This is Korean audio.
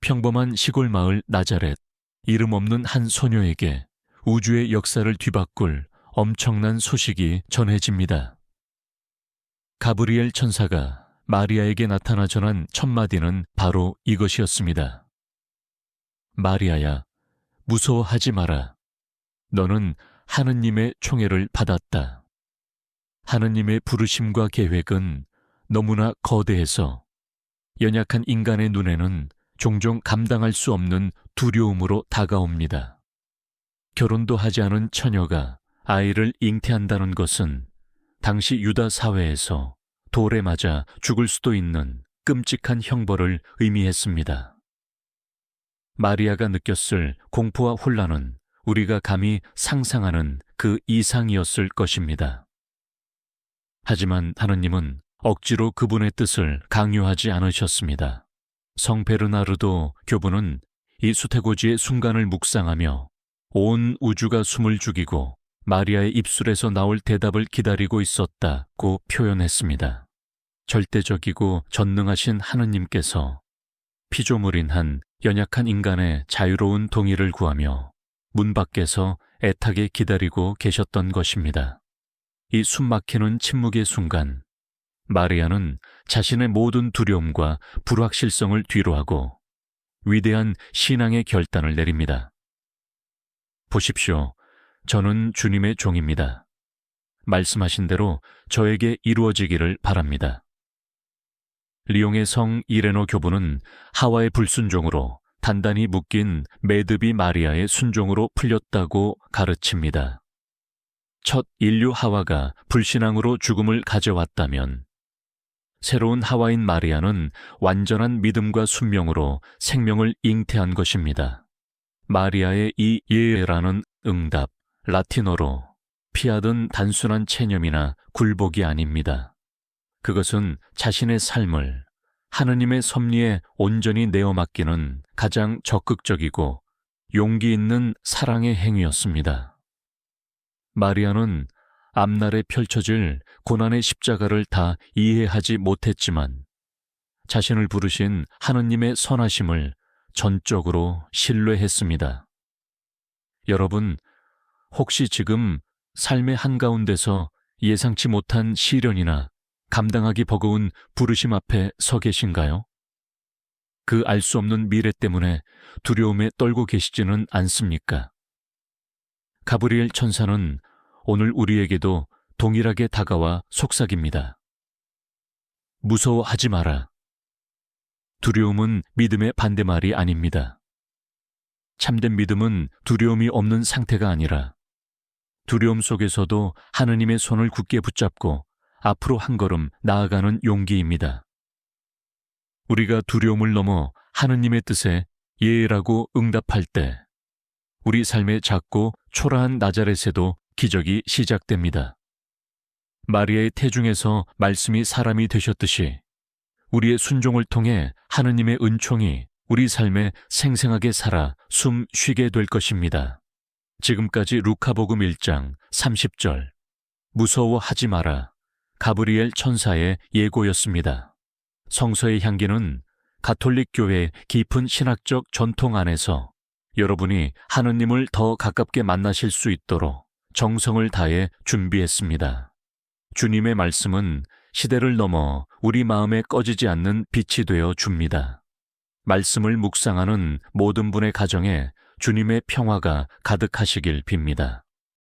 평범한 시골 마을 나자렛, 이름 없는 한 소녀에게 우주의 역사를 뒤바꿀 엄청난 소식이 전해집니다. 가브리엘 천사가 마리아에게 나타나 전한 첫 마디는 바로 이것이었습니다. 마리아야, 무서워하지 마라. 너는 하느님의 총애를 받았다. 하느님의 부르심과 계획은 너무나 거대해서 연약한 인간의 눈에는 종종 감당할 수 없는 두려움으로 다가옵니다. 결혼도 하지 않은 처녀가 아이를 잉태한다는 것은 당시 유다 사회에서 돌에 맞아 죽을 수도 있는 끔찍한 형벌을 의미했습니다. 마리아가 느꼈을 공포와 혼란은 우리가 감히 상상하는 그 이상이었을 것입니다. 하지만 하느님은 억지로 그분의 뜻을 강요하지 않으셨습니다. 성 베르나르도 교부는 이 수태고지의 순간을 묵상하며 온 우주가 숨을 죽이고 마리아의 입술에서 나올 대답을 기다리고 있었다고 표현했습니다. 절대적이고 전능하신 하느님께서 피조물인 한 연약한 인간의 자유로운 동의를 구하며 문 밖에서 애타게 기다리고 계셨던 것입니다. 이 숨막히는 침묵의 순간, 마리아는 자신의 모든 두려움과 불확실성을 뒤로하고 위대한 신앙의 결단을 내립니다. 보십시오. 저는 주님의 종입니다. 말씀하신 대로 저에게 이루어지기를 바랍니다. 리옹의 성 이레노 교부는 하와의 불순종으로 단단히 묶인 메드비 마리아의 순종으로 풀렸다고 가르칩니다. 첫 인류 하와가 불신앙으로 죽음을 가져왔다면 새로운 하와인 마리아는 완전한 믿음과 순명으로 생명을 잉태한 것입니다. 마리아의 이 예라는 응답, 라틴어로 피하던 단순한 체념이나 굴복이 아닙니다. 그것은 자신의 삶을 하느님의 섭리에 온전히 내어 맡기는 가장 적극적이고 용기 있는 사랑의 행위였습니다. 마리아는 앞날에 펼쳐질 고난의 십자가를 다 이해하지 못했지만 자신을 부르신 하느님의 선하심을 전적으로 신뢰했습니다. 여러분, 혹시 지금 삶의 한가운데서 예상치 못한 시련이나 감당하기 버거운 부르심 앞에 서 계신가요? 그 알 수 없는 미래 때문에 두려움에 떨고 계시지는 않습니까? 가브리엘 천사는 오늘 우리에게도 동일하게 다가와 속삭입니다. 무서워하지 마라. 두려움은 믿음의 반대말이 아닙니다. 참된 믿음은 두려움이 없는 상태가 아니라 두려움 속에서도 하느님의 손을 굳게 붙잡고 앞으로 한 걸음 나아가는 용기입니다. 우리가 두려움을 넘어 하느님의 뜻에 예라고 응답할 때 우리 삶의 작고 초라한 나자렛에도 기적이 시작됩니다. 마리아의 태중에서 말씀이 사람이 되셨듯이 우리의 순종을 통해 하느님의 은총이 우리 삶에 생생하게 살아 숨 쉬게 될 것입니다. 지금까지 루카복음 1장 30절 무서워하지 마라. 가브리엘 천사의 예고였습니다. 성서의 향기는 가톨릭 교회의 깊은 신학적 전통 안에서 여러분이 하느님을 더 가깝게 만나실 수 있도록 정성을 다해 준비했습니다. 주님의 말씀은 시대를 넘어 우리 마음에 꺼지지 않는 빛이 되어 줍니다. 말씀을 묵상하는 모든 분의 가정에 주님의 평화가 가득하시길 빕니다.